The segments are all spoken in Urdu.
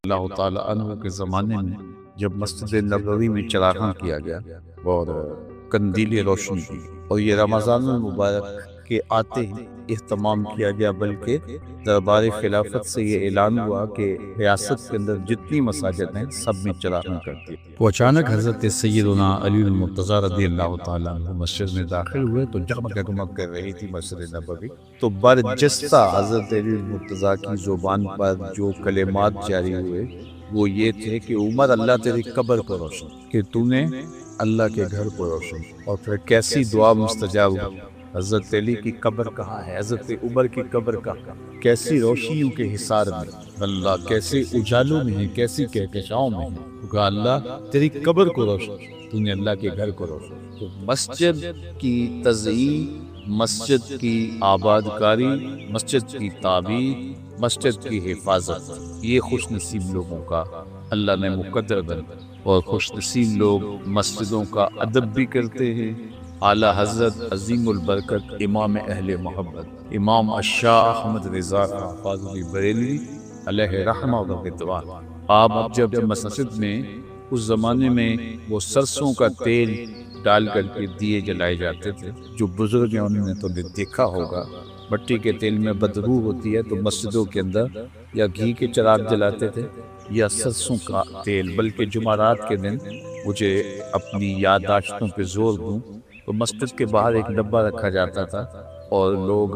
اللہ تعالیٰ عنہ کے زمانے میں جب مسجد نبوی میں چراغاں کیا گیا اور قندیل روشنی کی، اور یہ رمضان المبارک کے آتے ہی اہتمام کیا گیا، بلکہ دربار خلافت سے یہ اعلان ہوا کہ ریاست کے اندر جتنی مساجد ہیں سب میں چراغاں کر دی۔ تو اچانک حضرت سیدنا علی المرتضیٰ رضی اللہ تعالیٰ عنہ مسجد میں داخل ہوئے تو جگمگ جگمگ کر رہی تھی مسجد نبوی۔ تو برجستہ حضرت علی المرتضیٰ کی زبان پر جو کلمات جاری ہوئے وہ یہ تھے کہ عمر، اللہ تیری قبر کو روشن، کہ تو نے اللہ کے گھر کو روشن۔ اور پھر کیسی دعا مستجاب ہوئی۔ حضرت علی کی قبر کہاں ہے، حضرت عمر کی قبر کہاں، کیسی روشنیوں کے حصار میں اللہ، کیسے اجالوں میں ہے، کیسی کہکشاؤں میں ہے۔ کہا اللہ تیری قبر کو روشن، تو نے اللہ کے گھر کو روشن۔ تو مسجد کی تزئین، مسجد کی آباد کاری، مسجد کی تعمیر، مسجد کی حفاظت، یہ خوش نصیب لوگوں کا اللہ نے مقدر بنا، اور خوش نصیب لوگ مسجدوں کا ادب بھی کرتے ہیں۔ اعلیٰ حضرت عظیم البرکت امام اہل محبت امام الشاہ احمد رضا فاضلی بریلوی علیہ رحمہ و رضوان، آپ جب مسجد میں اس زمانے میں وہ سرسوں کا تیل ڈال کر کے دیے جلائے جاتے تھے، جو بزرگ ہیں انہوں نے تو دیکھا ہوگا، مٹی کے تیل میں بدبو ہوتی ہے، تو مسجدوں کے اندر یا گھی کے چراغ جلاتے تھے یا سرسوں کا تیل۔ بلکہ جمعرات کے دن مجھے اپنی یادداشتوں پہ زور دوں تو مسجد کے باہر ایک ڈبہ رکھا جاتا تھا اور لوگ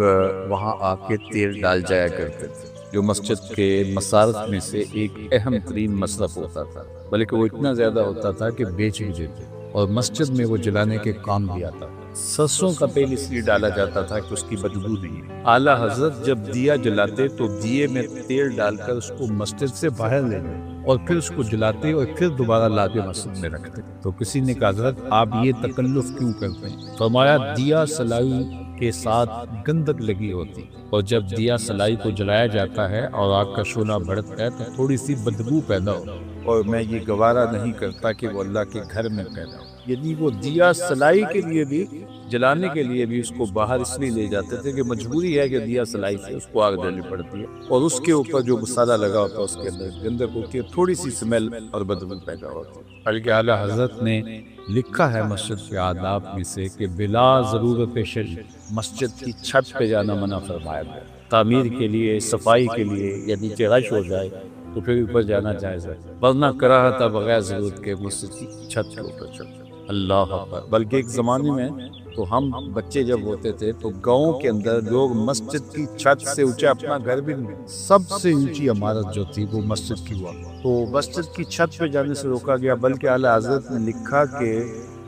وہاں آ کے تیل ڈال جایا کرتے تھے، جو مسجد کے مصارف میں سے ایک اہم ترین مصرف ہوتا تھا، بلکہ وہ اتنا زیادہ ہوتا تھا کہ بیچ بھی دیتے، اور مسجد میں وہ جلانے کے کام بھی آتا۔ سرسوں کا تیل اس لیے ڈالا جاتا تھا کہ اس کی بدبو نہیں۔ اعلیٰ حضرت جب دیا جلاتے تو دیے میں تیل ڈال کر اس کو مسجد سے باہر لے گئے اور پھر اس کو جلاتے اور پھر دوبارہ لا کے مسجد میں رکھتے۔ تو کسی نے کہا حضرت آپ یہ تکلف کیوں کرتے ہیں؟ فرمایا دیا سلائی کے ساتھ گندک لگی ہوتی، اور جب دیا سلائی کو جلایا جاتا ہے اور آگ کا شعلہ بڑھتا ہے تو تھوڑی سی بدبو پیدا ہو، اور میں یہ گوارا نہیں کرتا کہ وہ اللہ کے گھر میں پیدا ہو۔ یعنی وہ دیا سلائی کے لیے بھی، جلانے کے لیے بھی اس کو باہر اس لیے لے جاتے تھے کہ مجبوری ہے کہ دیا سلائی سے اس کو آگ ڈالنی پڑتی ہے، اور اس کے اوپر جو مسالہ لگا ہوتا ہے اس کے اندر گندک ہوتی ہے، تھوڑی سی سمیل اور بدبو پیدا ہوتی ہے۔ بلکہ اعلیٰ حضرت نے لکھا ہے مسجد کے آداب میں سے کہ بلا ضرورت شرع مسجد کی چھت پہ جانا منع فرمایا گیا۔ تعمیر کے لیے، صفائی کے لیے، یا نیچے رش ہو جائے تو پھر اوپر جانا جائز ہے، ورنہ کراہت بغیر ضرورت کے مسجد کی چھت کے اوپر چڑھ۔ اللہ اکبر۔ بلکہ ایک زمانے میں تو ہم بچے جب ہوتے تھے تو گاؤں کے اندر لوگ مسجد کی چھت سے اونچا اپنا گھر بھی نہیں، سب سے اونچی عمارت جو تھی وہ مسجد کی ہوا، تو مسجد کی چھت پہ جانے سے روکا گیا۔ بلکہ اعلیٰ حضرت نے لکھا کہ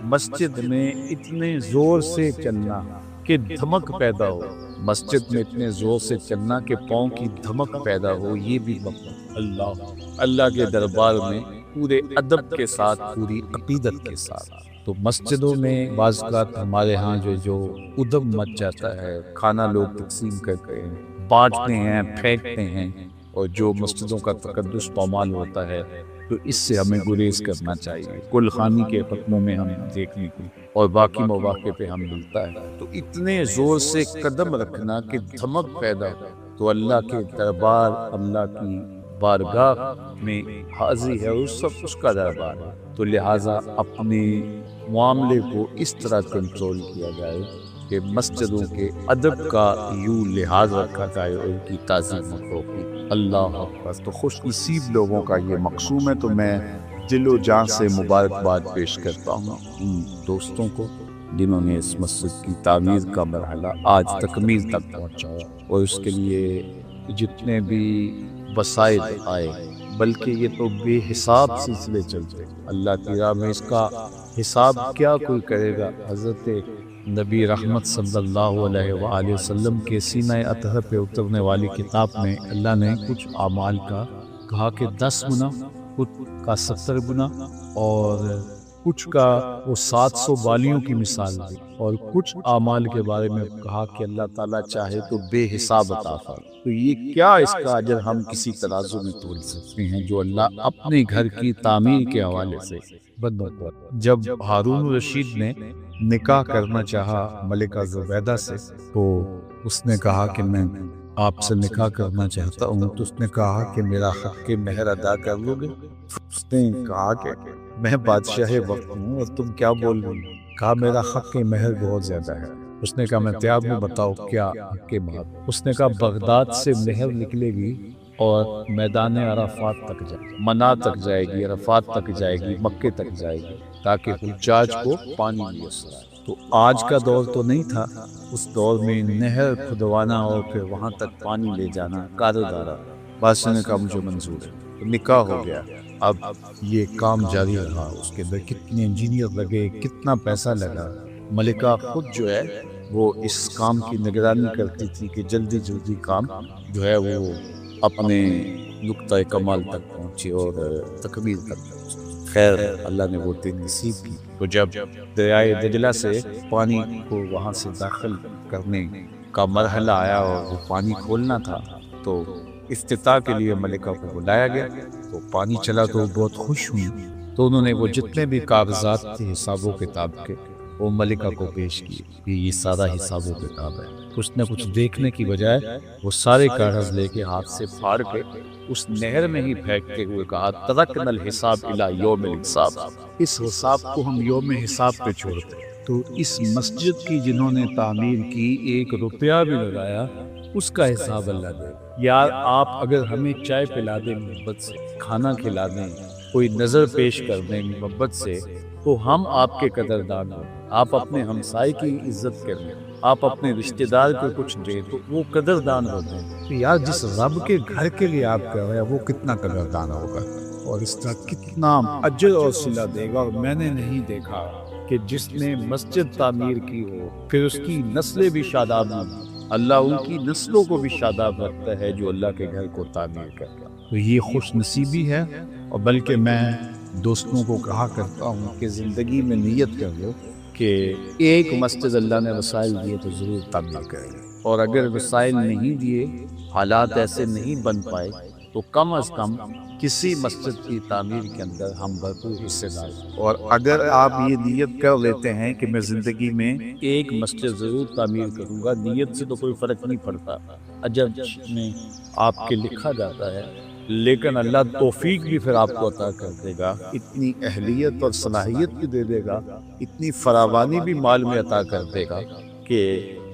مسجد میں اتنے زور سے چلنا کہ دھمک پیدا ہو، مسجد میں اتنے زور سے چلنا کہ پاؤں کی دھمک پیدا ہو، یہ بھی ممنوع۔ اللہ کے دربار میں پورے ادب کے ساتھ، پوری عقیدت کے ساتھ۔ تو مسجدوں میں بعض اوقات ہمارے ہاں جو ادب مچ جاتا ہے، کھانا لوگ تقسیم کرتے ہیں، بانٹتے ہیں، پھینکتے ہیں، اور جو مسجدوں کا تقدس پامال ہوتا ہے، تو اس سے ہمیں گریز کرنا چاہیے۔ کل خانی کے ختموں میں ہم دیکھنے کو اور باقی مواقع پہ ہم ملتا ہے، تو اتنے زور سے قدم رکھنا کہ دھمک پیدا ہو، تو اللہ کے دربار، اللہ کی بارگاہ میں حاضری ہے، اس کا دربار ہے، تو لہٰذا اپنے معاملے کو اس طرح کنٹرول کیا جائے کہ مسجدوں کے ادب کا یوں لحاظ رکھا جائے اور ان کی تعظیم ہوگی۔ اللہ اکبر۔ تو خوش نصیب لوگوں کا یہ مقصوم ہے، تو میں دل و جان سے مبارکباد پیش کرتا ہوں ان دوستوں کو جنہوں نے اس مسجد کی تعمیر کا مرحلہ آج تکمیل تک پہنچایا، اور اس کے لیے جتنے بھی وسائل آئے، بلکہ یہ تو بے حساب سلسلے چلتے، اللہ کی راہ میں اس کا حساب کیا کوئی کرے گا۔ حضرت نبی رحمت صلی اللہ علیہ وآلہ وسلم کے سینہ اطہر پہ اترنے والی کتاب میں اللہ نے کچھ اعمال کا کہا کہ 10 گنا، کچھ کا 70 گنا، اور کچھ کا وہ 700 والیوں کی مثال دی، اور کچھ اعمال کے بارے میں کہا کہ اللہ تعالیٰ چاہے تو بے حساب عطا فرمائے۔ تو یہ کیا اس کا اجر ہم کسی ترازو میں تول سکتے ہیں جو اللہ اپنے گھر کی تعمیر کے حوالے سے بدبخت۔ جب ہارون الرشید نے نکاح کرنا چاہا ملکہ زبیدہ سے، تو اس نے کہا کہ میں آپ سے نکاح کرنا چاہتا ہوں۔ تو اس نے کہا کہ میرا حق مہر ادا کر لو گے؟ اس نے کہا کہ میں بادشاہ وقت ہوں اور تم کیا بول رہی ہو؟ کہا میرا حق مہر بہت زیادہ ہے۔ اس نے کہا میں تیار ہوں، بتاؤ کیا حق مہر؟ اس نے کہا بغداد سے مہر نکلے گی اور میدان عرفات تک جائے گی، منا تک جائے گی، عرفات تک جائے گی، مکے تک جائے گی، تاکہ حجاج کو پانی میسر آئے۔ تو آج کا دور تو نہیں تھا، اس دور میں نہر کھدوانا اور پھر وہاں تک پانی لے جانا کاردارا۔ بادشاہ نے کہا مجھے منظور ہے۔ تو نکاح ہو گیا۔ اب یہ کام جاری رہا، اس کے اندر کتنے انجینئر لگے، کتنا پیسہ لگا۔ ملکہ خود جو ہے وہ اس کام کی نگرانی کرتی تھی کہ جلدی جلدی کام جو ہے وہ اپنے نقطۂ کمال تک پہنچے اور تکمیل تک پہنچے۔ خیر اللہ نے وہ دن نصیب کی۔ تو جب دریائے دجلہ سے پانی کو وہاں سے داخل کرنے کا مرحلہ آیا اور وہ پانی کھولنا تھا، تو افتتاح کے لیے ملکہ کو بلایا گیا۔ تو پانی چلا تو بہت خوش ہوئی۔ تو انہوں نے وہ جتنے بھی کاغذات تھے حساب و کتاب کے وہ ملکہ کو پیش کیے کہ یہ سارا حساب و کتاب ہے۔ کچھ نہ کچھ دیکھنے کی بجائے وہ سارے کاغذ لے کے ہاتھ سے پھاڑ کے اس نہر میں ہی پھینکتے ہوئے کہا ترکنا الحساب الی یوم الحساب، اس حساب کو ہم یوم حساب پہ چھوڑتے۔ تو اس مسجد کی جنہوں نے تعمیر کی 1 روپیہ بھی لگایا، اس کا حساب اللہ دے۔ یار آپ اگر ہمیں چائے پلا دیں محبت سے، کھانا کھلا دیں، کوئی نظر پیش کر دیں محبت سے، تو ہم آپ کے قدردان ہوں۔ آپ اپنے ہمسائے کی عزت کریں، آپ اپنے رشتہ دار کو کچھ دیں تو وہ قدردان ہوتے ہیں۔ تو یار جس رب کے گھر کے لیے آپ کر رہے ہیں وہ کتنا قدردان ہوگا اور اس کا کتنا اجر اور صلہ دے گا۔ اور میں نے نہیں دیکھا کہ جس نے مسجد تعمیر کی ہو پھر اس کی نسلیں بھی شاداب ہوں۔ اللہ ان کی نسلوں کو بھی شاداب رکھتا ہے جو اللہ کے گھر کو تعمیر کرتا۔ تو یہ خوش نصیبی ہے، اور بلکہ میں دوستوں کو کہا کرتا ہوں کہ زندگی میں نیت کر لو کہ ایک مسجد اللہ نے وسائل دیے تو ضرور تعمیر کریں، اور اگر وسائل نہیں دیے، حالات ایسے نہیں بن پائے، تو کم از کم کسی مسجد کی تعمیر کے اندر ہم بھرپور حصے دار ہیں۔ اور اگر آپ یہ نیت کر لیتے ہیں کہ میں زندگی میں ایک مسجد ضرور تعمیر کروں گا، نیت سے تو کوئی فرق نہیں پڑتا، اجر میں آپ کے لکھا جاتا ہے، لیکن اللہ توفیق بھی پھر آپ کو عطا کر دے گا، اتنی اہلیت اور صلاحیت بھی دے دے گا، اتنی فراوانی بھی مال میں عطا کر دے گا کہ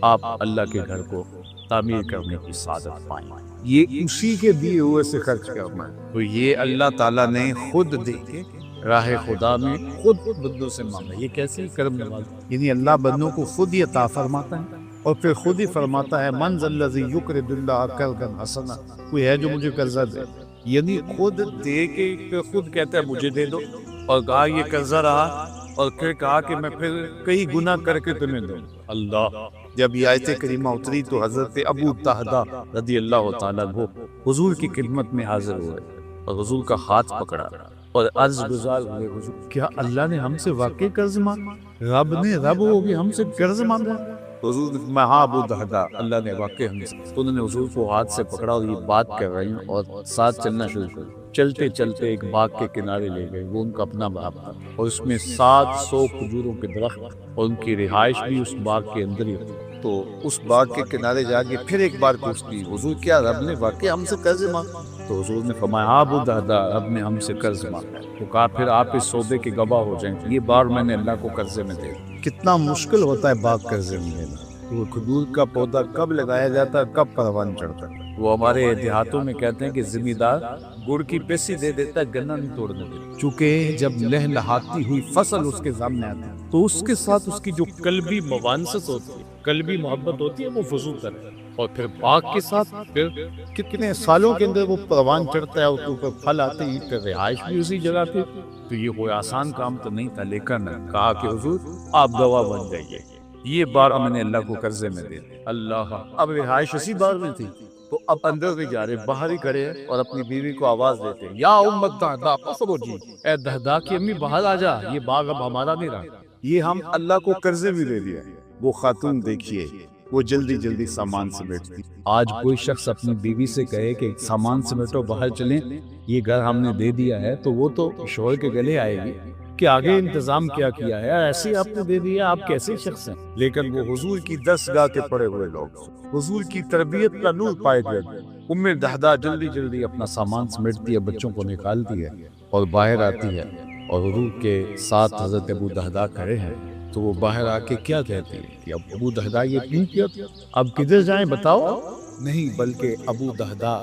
آپ اللہ کے گھر کو تعمیر کرنے کی سعادت پائیں۔ یہ اسی کے دیے ہوئے سے خرچ کرنا ہے۔ تو یہ اللہ تعالیٰ نے خود دے کے راہ خدا میں خود بندوں سے مانگا۔ یہ کیسے کرم نواز، یعنی اللہ بندوں کو خود ہی عطا فرماتا ہے اور پھر خود ہی فرماتا ہے من ذا الذی یقرض اللہ قرضا حسنا، کوئی ہے جو مجھے قرضہ دے، یعنی خود دے کے پھر خود کہتا ہے مجھے دے دو، اور کہا یہ قرضہ رہا، اور پھر کہا کہ میں پھر کئی گناہ کر کے تمہیں دوں۔ اللہ جب یہ آیت کریمہ اتری تو حضرت ابو طہدہ رضی اللہ تعالیٰ عنہ حضور کی خدمت میں حاضر ہوئے اور حضور کا ہاتھ پکڑا اور عرض گزار ہوئے، حضور کیا اللہ نے ہم سے واقعی قرض مانگا؟ رب نے رب ہوگی ہم سے قرض مانگا؟ حضور نے ہاں ابو طہدہ اللہ نے واقعی ہم سے۔ تو انہوں نے حضور کو ہاتھ سے پکڑا اور یہ بات کر رہی ہیں اور ساتھ چلنا شروع کر۔ چلتے چلتے ایک باغ کے کنارے لے گئے، وہ ان کا اپنا باغ تھا اور اس میں 700 کھجوروں کے درخت اور ان کی رہائش بھی اس باغ کے اندر ہی تھی۔ تو اس باغ کے کنارے جا کے پھر ایک بار پوچھتی، حضور کیا رب نے واقعی ہم سے قرض مانگا؟ تو حضور نے فرمایا ہاں ابو طہدہ رب نے ہم سے قرض مانگا۔ تو کہا پھر آپ اس سودے کے گواہ ہو جائیں، یہ باغ میں نے اللہ کو قرضے میں دے دیا۔ کتنا مشکل ہوتا ہے باغ قرضے میں لینا۔ وہ کھجور کا پودا کب لگایا جاتا ہے، کب پروان چڑھتا ہے۔ وہ ہمارے دیہاتوں میں کہتے ہیں کہ زمیندار گڑ کی پیسی دے دیتا ہے، گنا نہیں توڑنے دیتا، چونکہ جب لہلہاتی ہوئی فصل اس کے سامنے آتی ہے تو اس کے ساتھ اس کی جو قلبی موانست ہوتی ہے، قلبی محبت ہوتی ہے، وہ فضول کرتا ہے، اور پھر باغ کے ساتھ پھر کتنے سالوں کے اندر وہ پروان چڑھتا ہے، اس کے اوپر پھل آتے ہیں، پھر رہائش بھی اسی جگہ پہ۔ تو یہ کوئی آسان کام تو نہیں تھا، لیکن کہا کہ حضور آپ گواہ بن جائیے، یہ بار میں نے اللہ کو قرضے میں دے دی۔ اللہ اب رہائش اسی بار میں تھی تو اب اندر نہیں جا رہے، باہر ہی کھڑے ہیں اور اپنی بیوی کو آواز دیتے ہیں یا امت دہدا فخرجی، اے دہدا کی امی باہر آ جا، یہ باغ اب ہمارا نہیں رہا، یہ ہم اللہ کو قرضے بھی دے دیا۔ وہ خاتون دیکھیے وہ جلدی جلدی سامان سمیٹتی۔ آج کوئی شخص اپنی بیوی سے کہے کہ سامان سمیٹو باہر چلیں، یہ گھر ہم نے دے دیا ہے، تو وہ تو شوہر کے گلے آئے گی کے آگے انتظام کیا کیا ہے، ایسے آپ نے دے دیا، آپ کیسے شخص ہیں؟ لیکن وہ حضور کی دستگاہ کے پڑے ہوئے لوگ، حضور کی تربیت کا نور پائے گئے۔ دہدا جلدی جلدی اپنا سامان سمیٹتی ہے، بچوں کو نکالتی ہے اور باہر آتی ہے، اور حضور کے ساتھ حضرت ابو دہدا کھڑے ہیں۔ تو وہ باہر آ کے کیا کہتی ہے کہ اب ابو دہدا یہ کیوں کیا؟ اب کدھر جائیں بتاؤ؟ نہیں، بلکہ ابو دہدا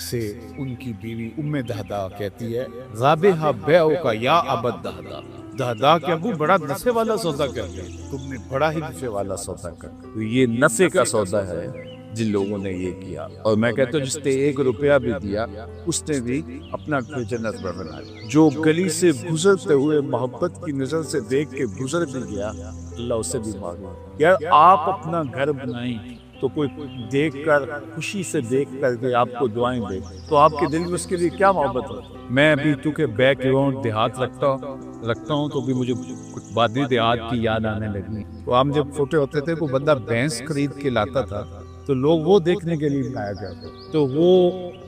سے ان کی بیوی دہدا کہتی ہے، رابحہ بیعو کا یا ابا دہدا، دہدا کے ابو بڑا نفع والا سودا کر لیا، تم نے بڑا ہی نفع والا سودا کر لیا۔ تو یہ نفع کا سودا ہے جن لوگوں نے یہ کیا، اور میں کہتا ہوں جس نے 1 روپیہ بھی دیا اس نے بھی اپنا گھر جنت میں بنایا۔ جو گلی سے گزرتے ہوئے محبت کی نظر سے دیکھ کے گزر بھی گیا، اللہ اسے بھی مانگا۔ یار آپ اپنا گھر بنائیں تو کوئی دیکھ کر، خوشی سے دیکھ کر کے آپ کو دعائیں دے تو آپ کے دل میں اس کے لیے کیا محبت ہو۔ میں ابھی چونکہ بیک گراؤنڈ دیہات رکھتا ہوں تو بھی مجھے کچھ بادی دیہات کی یاد آنے لگی۔ تو ہم جب چھوٹے ہوتے تھے کوئی بندہ بھینس خرید کے لاتا تھا تو لوگ وہ دیکھنے کے لیے لایا جاتے، تو وہ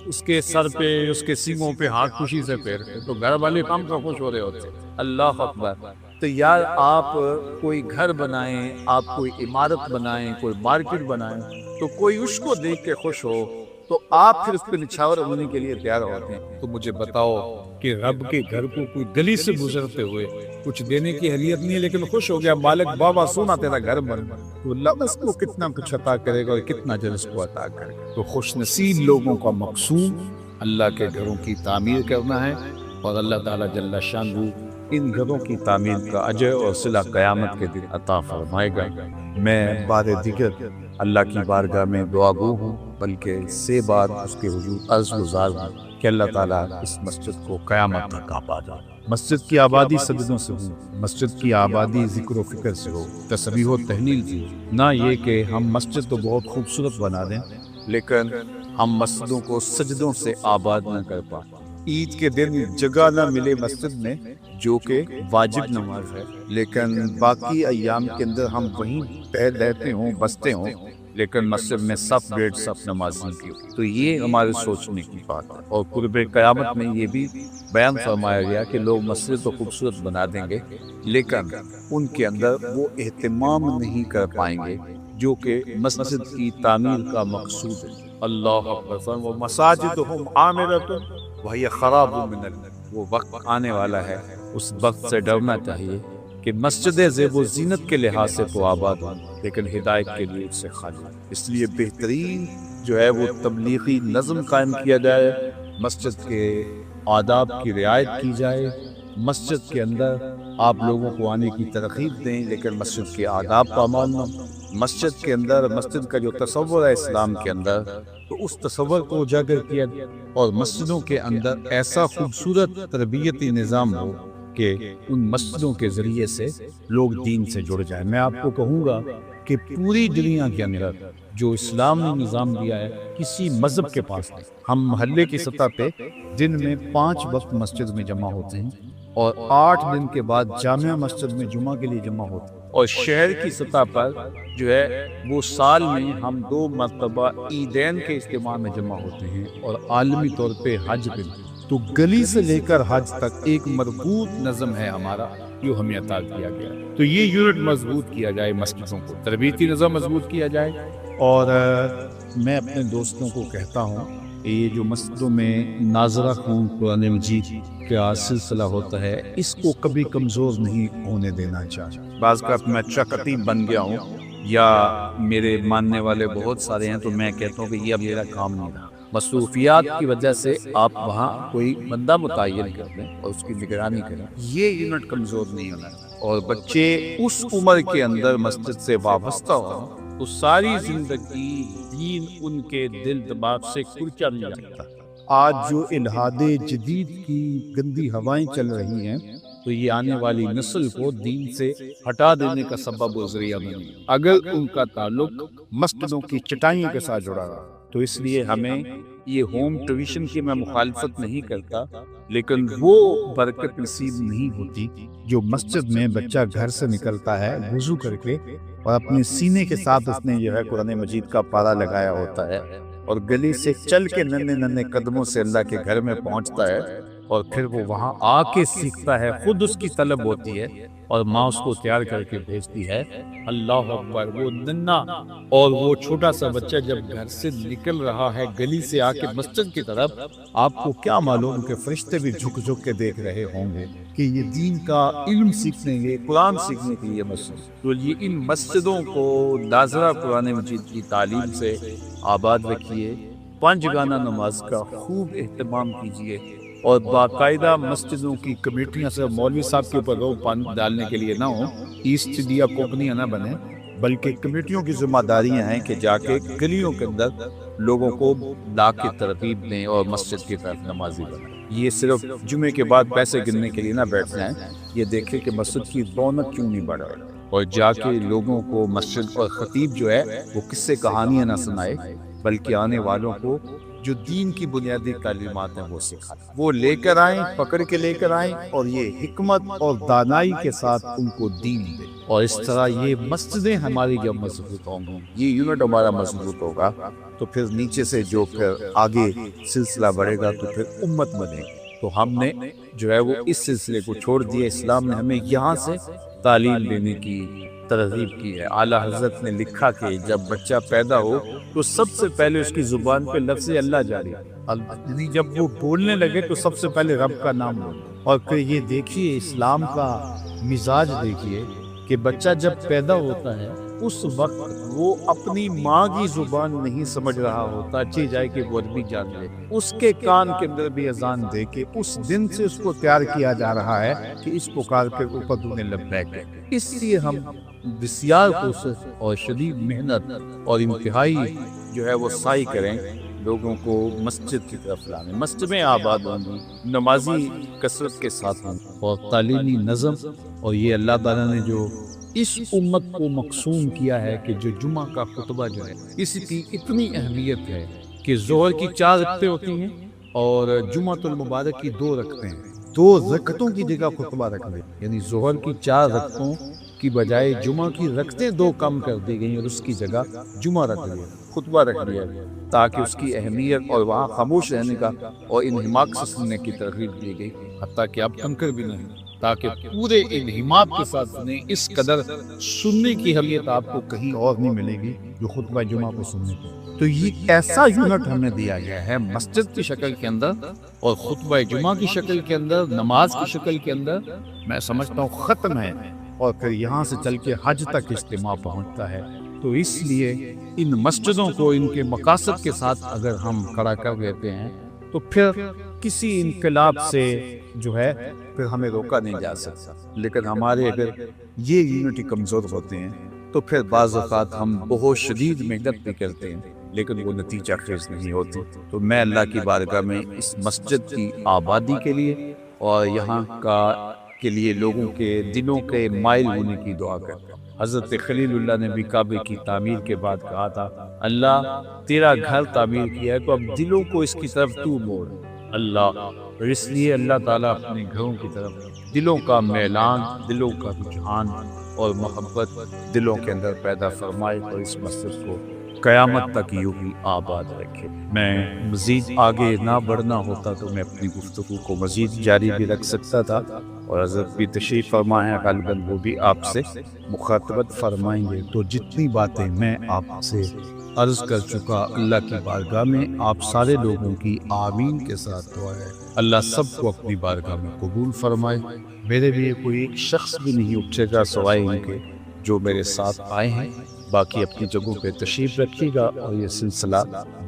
اس کے سر پہ، اس کے سینگوں پہ ہاتھ خوشی سے پھیرتے، تو گھر والے کام کا خوش ہو رہے ہوتے۔ اللہ اکبر۔ تو یار آپ کوئی گھر بنائیں، آپ کوئی عمارت بنائیں، کوئی مارکیٹ بنائیں، تو کوئی اس کو دیکھ کے خوش ہو تو آپ پھر اس پہ نچھاور ہونے کے لیے تیار ہوتے ہیں۔ تو مجھے بتاؤ کہ رب کے گھر کو کوئی گلی سے گزرتے ہوئے کچھ دینے کی اہلیت نہیں ہے لیکن خوش ہو گیا، مالک بابا سونا تیرا گھر بن، تو اللہ اس کو کتنا کچھ عطا کرے گا اور کتنا جلس کو عطا کرے گا۔ تو خوش نصیب لوگوں کا مقصود اللہ کے گھروں کی تعمیر کرنا ہے، اور اللہ تعالیٰ جل شانہ ان گھروں کی تعمیر کا اجر اور صلہ قیامت کے دن عطا فرمائے گا۔ میں بار دیگر اللہ کی بارگاہ میں دعا گو ہوں، بلکہ سے بار اس کے حضور عرض گزار ہوں کہ اللہ تعالیٰ اس مسجد کو قیامت تک آباد رکھے۔ مسجد کی آبادی سجدوں سے ہو، مسجد کی آبادی ذکر و فکر سے ہو، تسبیح و تہلیل سے ہو، نہ یہ کہ ہم مسجد تو بہت خوبصورت بنا دیں لیکن ہم مسجدوں کو سجدوں سے آباد نہ کر پائیں۔ عید کے دن جگہ نہ ملے مسجد میں جو کہ واجب نماز ہے، لیکن باقی ایام کے اندر ہم وہیں رہتے ہوں، بستے ہوں، لیکن مسجد میں صف ڈیڑھ صف نمازی کی ہو۔ تو یہ ہمارے سوچنے کی بات ہے، اور قرب قیامت میں یہ بھی بیان فرمایا گیا کہ لوگ مسجد تو خوبصورت بنا دیں گے لیکن ان کے اندر وہ اہتمام نہیں کر پائیں گے جو کہ مسجد کی تعمیر کا مقصود ہے۔ اللہ اکبر۔ وہ مساجدہم عامرۃ وہی خراب من الموت۔ وہ وقت آنے والا ہے، اس وقت سے ڈرنا چاہیے کہ مسجد زیب و زینت کے لحاظ سے تو آباد ہوں لیکن ہدایت کے لیے اس سے خالی۔ اس لیے بہترین جو ہے وہ تبلیغی نظم قائم کیا جائے، مسجد کے آداب کی رعایت کی جائے، مسجد کے اندر آپ لوگوں کو آنے کی ترغیب دیں لیکن مسجد کے آداب پامال نہ ہوں۔ مسجد کے اندر مسجد کا جو تصور ہے اسلام کے اندر، تو اس تصور کو اجاگر کیا جائے، اور مسجدوں کے اندر ایسا خوبصورت تربیتی نظام ہو کہ ان مسجدوں کے ذریعے سے لوگ دین سے جڑ جائیں۔ میں آپ کو کہوں گا کہ پوری دنیا کے اندر جو اسلام نے نظام دیا ہے کسی مذہب کے پاس نہیں۔ ہم محلے کی سطح پہ دن میں 5 وقت مسجد میں جمع ہوتے ہیں، اور 8 دن کے بعد جامعہ مسجد میں جمعہ کے لیے جمع ہوتے ہیں، اور شہر کی سطح پر جو ہے وہ سال میں ہم 2 مرتبہ عیدین کے اجتماع میں جمع ہوتے ہیں، اور عالمی طور پہ حج پہ۔ تو گلی سے لے کر حج تک ایک مربوط نظم ہے ہمارا جو ہمیں عطا کیا گیا۔ تو یہ یونٹ مضبوط کیا جائے، مسجدوں کو تربیتی نظم مضبوط کیا جائے۔ اور میں اپنے دوستوں کو کہتا ہوں کہ یہ جو مسجدوں میں ناظرہ خون قرآن مجید کا سلسلہ ہوتا ہے اس کو کبھی کمزور نہیں ہونے دینا چاہیے۔ بعض کا میں اچھا خطیب بن گیا ہوں یا میرے ماننے والے بہت سارے ہیں تو میں کہتا ہوں کہ یہ اب میرا کام نہیں رہا۔ مصروفیات کی وجہ سے آپ وہاں کوئی بندہ متعین کر دیں اور اس کی نگرانی کریں، یہ یونٹ کمزور نہیں ہونا، اور بچے اس عمر کے اندر مسجد سے وابستہ ہوں تو ساری زندگی دین ان کے دل دماغ سے کچا نہیں جاتا۔ آج جو الہاد جدید کی گندی ہوائیں چل رہی ہیں تو یہ آنے والی نسل کو دین سے ہٹا دینے کا سبب و ذریعہ بنی اگر ان کا تعلق مسجدوں کی چٹائیوں کے ساتھ جڑا رہا۔ تو اس لیے ہمیں یہ ہوم ٹیوشن کی میں مخالفت نہیں کرتا، لیکن وہ برکت نصیب نہیں ہوتی جو مسجد میں بچہ گھر سے نکلتا ہے وضو کر کے اور اپنے سینے کے ساتھ اس نے جو ہے قرآن مجید کا پارا لگایا ہوتا ہے اور گلی سے چل کے ننھے ننھے قدموں سے اللہ کے گھر میں پہنچتا ہے اور پھر وہ وہاں آ کے سیکھتا ہے، خود اس کی طلب ہوتی ہے اور ماں اس کو تیار کر کے بھیجتی ہے۔ اللہ اکبر، وہ ننھا اور وہ چھوٹا سا بچہ جب گھر سے نکل رہا ہے گلی سے آ کے مسجد کی طرف، آپ کو کیا معلوم کہ فرشتے بھی جھک جھک کے دیکھ رہے ہوں گے کہ یہ دین کا علم سیکھنے کے، قرآن سیکھنے کے لیے مسجد۔ تو یہ ان مسجدوں کو ناظرہ قرآن مجید کی تعلیم سے آباد رکھیے، پانچ گانا نماز کا خوب اہتمام کیجیے، اور باقاعدہ مسجدوں کی کمیٹیاں سے مولوی صاحب کے اوپر روب پانی ڈالنے کے لیے نہ ہو، ایسٹ انڈیا کمپنیاں نہ بنے، بلکہ کمیٹیوں کی ذمہ داریاں ہیں کہ جا کے گلیوں کے اندر لوگوں کو لا کے ترغیب دیں اور مسجد کی طرف نمازی بنائیں۔ یہ صرف جمعے کے بعد پیسے گننے کے لیے نہ بیٹھ جائیں، یہ دیکھیں کہ مسجد کی رونق کیوں نہیں بڑھ رہی، اور جا کے لوگوں کو مسجد اور خطیب جو ہے وہ قصے کہانیاں نہ سنائے، بلکہ آنے والوں کو جو دین کی بنیادی تعلیمات ہیں وہ سکھائیں، وہ لے کر آئیں، پکڑ کے لے کر آئیں، اور یہ حکمت اور دانائی کے ساتھ ان کو دین دیں، اور اس طرح یہ مسجدیں ہماری جب مضبوط ہوں گی، یہ یونٹ ہمارا مضبوط ہوگا، تو پھر نیچے سے جو پھر آگے سلسلہ بڑھے گا تو پھر امت بنے گی۔ تو ہم نے جو ہے وہ اس سلسلے کو چھوڑ دیا، اسلام نے ہمیں یہاں سے تعلیم لینے کی ترغیب کی ہے۔ اعلیٰ حضرت نے لکھا کہ جب بچہ پیدا ہو تو سب سے پہلے اس کی زبان پہ لفظ اللہ جاری، یعنی جب وہ بولنے لگے تو سب سے پہلے رب کا نام بولے۔ اور پھر یہ دیکھیے اسلام کا مزاج دیکھیے کہ بچہ جب پیدا ہوتا ہے اس وقت وہ اپنی ماں کی زبان نہیں سمجھ رہا ہوتا، اچھی جائے کہ وہ عربی جان لے، اس کے کان کے اندر بھی اذان دے کے اس دن سے اس کو تیار کیا جا رہا ہے کہ اس پکار کے اوپر تو نے لبیک ہے۔ اس لیے ہم بسیار کوشش اور شدید محنت اور انتہائی جو ہے وہ سعی کریں لوگوں کو مسجد کی طرف لانے، مسجدیں آباد ہوں گی، نمازی کثرت کے ساتھ ہوں، اور تعلیمی نظم، اور یہ اللہ تعالیٰ نے جو اس امت کو مقسوم کیا ہے کہ جو جمعہ کا خطبہ جو ہے اس کی اتنی اہمیت ہے کہ ظہر کی 4 رکعتیں ہوتی ہیں اور جمعۃ المبارک کی 2 رکعتیں ہیں، 2 رکعتوں کی جگہ خطبہ رکھ دیں، یعنی ظہر کی 4 رکعتوں کی بجائے جمعہ کی رکعتیں 2 کم کر دی گئیں اور اس کی جگہ جمعہ رکھ دیا، خطبہ رکھ دیا گیا، تاکہ اس کی اہمیت اور وہاں خاموش رہنے کا اور انہماک سے سننے کی ترغیب دی گئی، حتیٰ کہ آپ تنکر بھی نہیں، تاکہ پورے انہماک کے ساتھ سنیں۔ اس قدر سننے کی اہمیت آپ کو کہیں اور نہیں ملے گی جو خطبہ جمعہ کو سننے کو۔ تو یہ ایسا یونٹ ہمیں دیا گیا ہے مسجد کی شکل کے اندر اور خطبہ جمعہ کی شکل کے اندر، نماز کی شکل کے اندر، میں سمجھتا ہوں ختم ہے، اور پھر یہاں سے چل کے حج تک اجتماع پہنچتا ہے۔ تو اس لیے ان مسجدوں کو ان کے مقاصد کے ساتھ اگر ہم کھڑا کر دیتے ہیں تو پھر کسی انقلاب سے جو ہے پھر ہمیں روکا نہیں جا سکتا، لیکن ہمارے اگر یہ یونٹی کمزور ہوتے ہیں تو پھر بعض اوقات ہم بہت شدید محنت بھی کرتے ہیں لیکن وہ نتیجہ خیز نہیں ہوتی۔ تو میں اللہ کی بارگاہ میں اس مسجد کی آبادی کے لیے اور یہاں کے لیے لوگوں کے دلوں کے مائل ہونے کی دعا کرتا ہوں۔ حضرت خلیل اللہ نے بھی کعبے کی تعمیر کے بعد کہا تھا، اللہ تیرا گھر تعمیر کیا ہے تو اب دلوں کو اس کی طرف تو موڑ اللہ، اور اس لیے اللہ تعالیٰ اپنے گھروں کی طرف دلوں کا میلان، دلوں کا رجحان اور محبت دلوں کے اندر پیدا فرمائے اور اس مسجد کو قیامت تک یوں ہی آباد رکھے۔ میں مزید آگے نہ بڑھنا ہوتا تو میں اپنی گفتگو کو مزید جاری بھی رکھ سکتا تھا، اور حضرت بھی تشریف فرمائیں، غالباً وہ بھی آپ سے مخاطبت فرمائیں گے۔ تو جتنی باتیں میں آپ سے عرض کر چکا، اللہ کی بارگاہ میں آپ سارے لوگوں کی آمین کے ساتھ دعا ہے، اللہ سب کو اپنی بارگاہ میں قبول فرمائے۔ میرے لیے کوئی ایک شخص بھی نہیں اٹھے گا سوائے ان کے جو میرے ساتھ آئے ہیں، باقی اپنی جگہوں پہ تشریف رکھیے گا اور یہ سلسلہ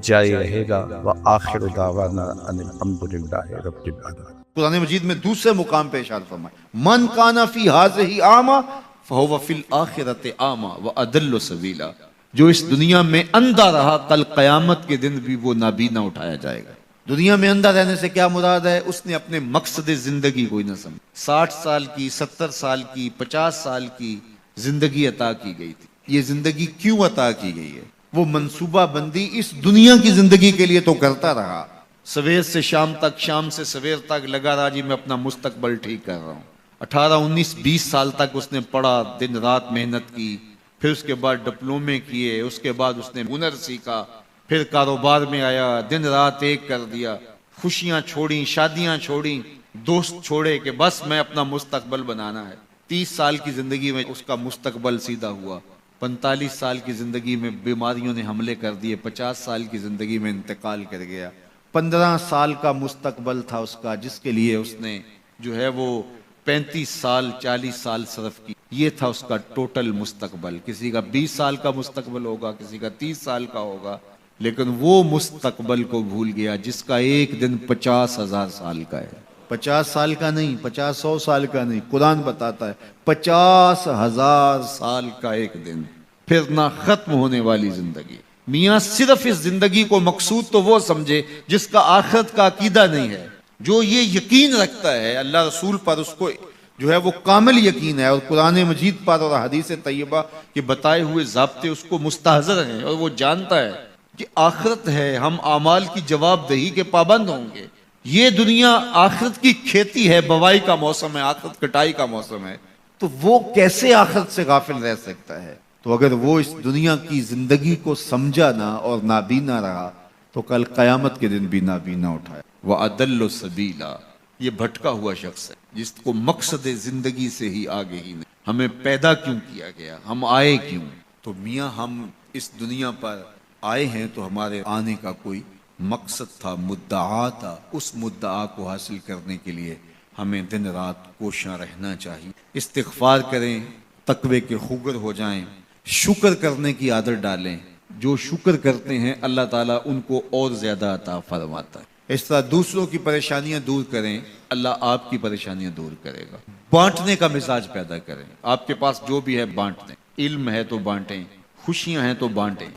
جاری رہے گا۔ وآخر دعوانا ان الحمدللہ رب العالمین۔ قرآن مجید میں دوسرے مقام پہ ارشاد فرمائے، من کان فی ہذہ اعمی فہو فی الآخرۃ اعمی واضل سبیلا، جو اس دنیا میں اندھا رہا کل قیامت کے دن بھی وہ نابینا اٹھایا جائے گا۔ دنیا میں اندھا رہنے سے کیا مراد ہے؟ اس نے اپنے مقصد زندگی کوئی نہ سمجھ۔ 60 سال کی، 70 سال کی، 50 سال کی زندگی عطا کی گئی تھی، یہ زندگی کیوں عطا کی گئی ہے؟ وہ منصوبہ بندی اس دنیا کی زندگی کے لیے تو کرتا رہا، سویر سے شام تک، شام سے سویر تک لگا رہا جی میں اپنا مستقبل ٹھیک کر رہا ہوں۔ 18 19 20 سال تک اس نے پڑھا، دن رات محنت کی، پھر اس کے بعد ڈپلومے کیے، اس کے بعد اس نے ہنر سیکھا، پھر کاروبار میں آیا، دن رات ایک کر دیا، خوشیاں چھوڑیں، شادیاں چھوڑیں، دوست چھوڑے کہ بس میں اپنا مستقبل بنانا ہے۔ 30 سال کی زندگی میں اس کا مستقبل سیدھا ہوا، 45 سال کی زندگی میں بیماریوں نے حملے کر دیے، 50 سال کی زندگی میں انتقال کر گیا، 15 سال کا مستقبل تھا اس کا جس کے لیے اس نے جو ہے وہ 35 سال 40 سال صرف کی، یہ تھا اس کا ٹوٹل مستقبل۔ کسی کا 20 سال کا مستقبل ہوگا، کسی کا 30 سال کا ہوگا، لیکن وہ مستقبل کو بھول گیا جس کا ایک دن 50,000 سال کا ہے۔ 50 سال کا نہیں، 100 سال کا نہیں، قرآن بتاتا ہے 50,000 سال کا ایک دن، پھر نہ ختم ہونے والی زندگی۔ میاں صرف اس زندگی کو مقصود تو وہ سمجھے جس کا آخرت کا عقیدہ نہیں ہے، جو یہ یقین رکھتا ہے اللہ رسول پر، اس کو جو ہے وہ کامل یقین ہے، اور قرآن مجید پر اور حدیث طیبہ کے بتائے ہوئے ضابطے اس کو مستحضر ہیں، اور وہ جانتا ہے کہ آخرت ہے، ہم اعمال کی جواب دہی کے پابند ہوں گے۔ یہ دنیا آخرت کی کھیتی ہے، بوائی کا موسم ہے، آخرت کٹائی کا موسم ہے، تو وہ کیسے آخرت سے غافل رہ سکتا ہے؟ تو اگر وہ اس دنیا کی زندگی کو سمجھا نہ اور نابینا رہا تو کل قیامت کے دن بھی نابینا اٹھائے۔ وَأَضَلُّ سَبِيلًا، یہ بھٹکا ہوا شخص ہے جس کو مقصد زندگی سے ہی آگے ہی نہیں۔ ہمیں پیدا کیوں کیا گیا، ہم آئے کیوں؟ تو میاں ہم اس دنیا پر آئے ہیں تو ہمارے آنے کا کوئی مقصد تھا، مدعا تھا۔ اس مدعا کو حاصل کرنے کے لیے ہمیں دن رات کوشاں رہنا چاہیے، استغفار کریں، تقوی کے خوگر ہو جائیں، شکر کرنے کی عادت ڈالیں۔ جو شکر کرتے ہیں اللہ تعالیٰ ان کو اور زیادہ عطا فرماتا ہے۔ اس طرح دوسروں کی پریشانیاں دور کریں، اللہ آپ کی پریشانیاں دور کرے گا۔ بانٹنے کا مزاج پیدا کریں، آپ کے پاس جو بھی ہے بانٹ دیں، علم ہے تو بانٹیں، خوشیاں ہیں تو بانٹیں،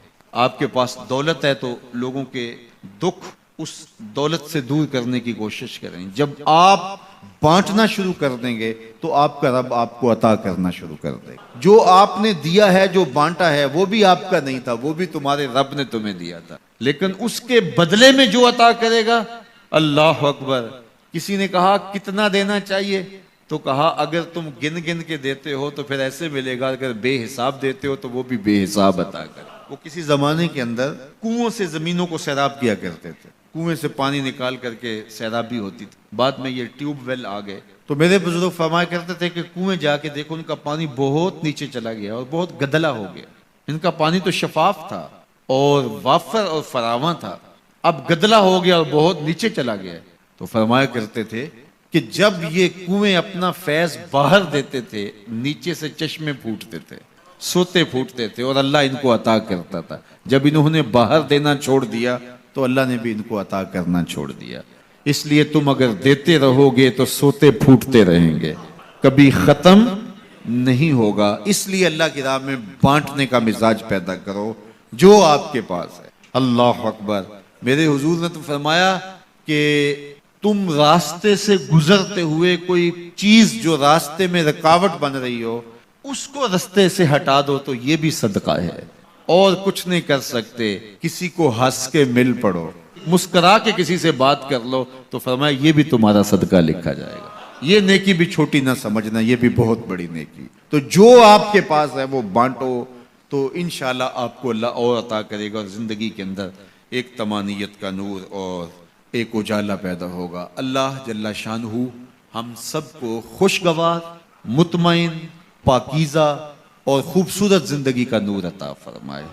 آپ کے پاس دولت ہے تو لوگوں کے دکھ اس دولت سے دور کرنے کی کوشش کریں۔ جب آپ بانٹنا شروع کر دیں گے تو آپ کا رب آپ کو عطا کرنا شروع کر دے گا۔ جو آپ نے دیا ہے، جو بانٹا ہے، وہ بھی آپ کا نہیں تھا، وہ بھی تمہارے رب نے تمہیں دیا تھا، لیکن اس کے بدلے میں جو عطا کرے گا، اللہ اکبر۔ کسی نے کہا کتنا دینا چاہیے، تو کہا اگر تم گن گن کے دیتے ہو تو پھر ایسے ملے گا، اگر بے حساب دیتے ہو تو وہ بھی بے حساب عطا کرے۔ وہ کسی زمانے کے اندر کنووں سے زمینوں کو سیراب کیا کرتے تھے، کنویں سے پانی نکال کر کے سیرابی ہوتی تھی۔ بعد میں یہ ٹیوب ویل آ گئے تو میرے بزرگ فرمایا کرتے تھے کہ کنویں جا کے دیکھو، ان کا پانی بہت نیچے چلا گیا اور بہت گدلا ہو گیا۔ ان کا پانی تو شفاف تھا اور وافر اور فراواں تھا، اب گدلا ہو گیا اور بہت نیچے چلا گیا۔ تو فرمایا کرتے تھے کہ جب یہ کنویں اپنا فیض باہر دیتے تھے، نیچے سے چشمے پھوٹتے تھے، سوتے پھوٹتے تھے، اور اللہ ان کو عطا کرتا تھا۔ جب انہوں نے باہر دینا چھوڑ دیا تو اللہ نے بھی ان کو عطا کرنا چھوڑ دیا۔ اس لیے تم اگر دیتے رہو گے تو سوتے پھوٹتے رہیں گے، کبھی ختم نہیں ہوگا۔ اس لیے اللہ کی راہ میں بانٹنے کا مزاج پیدا کرو جو آپ کے پاس ہے۔ اللہ اکبر۔ میرے حضور نے تو فرمایا کہ تم راستے سے گزرتے ہوئے کوئی چیز جو راستے میں رکاوٹ بن رہی ہو، اس کو راستے سے ہٹا دو تو یہ بھی صدقہ ہے۔ اور کچھ نہیں کر سکتے، کسی کو ہنس کے مل پڑو، مسکرا کے کسی سے بات کر لو تو فرمایا یہ بھی تمہارا صدقہ لکھا جائے گا۔ یہ نیکی بھی چھوٹی نہ سمجھنا، یہ بھی بہت بڑی نیکی۔ تو جو آپ کے پاس ہے وہ بانٹو تو انشاءاللہ آپ کو اللہ اور عطا کرے گا، اور زندگی کے اندر ایک طمانیت کا نور اور ایک اجالا پیدا ہوگا۔ اللہ جل شانہ ہم سب کو خوشگوار، مطمئن، پاکیزہ اور خوبصورت زندگی کا نور عطا فرمائے۔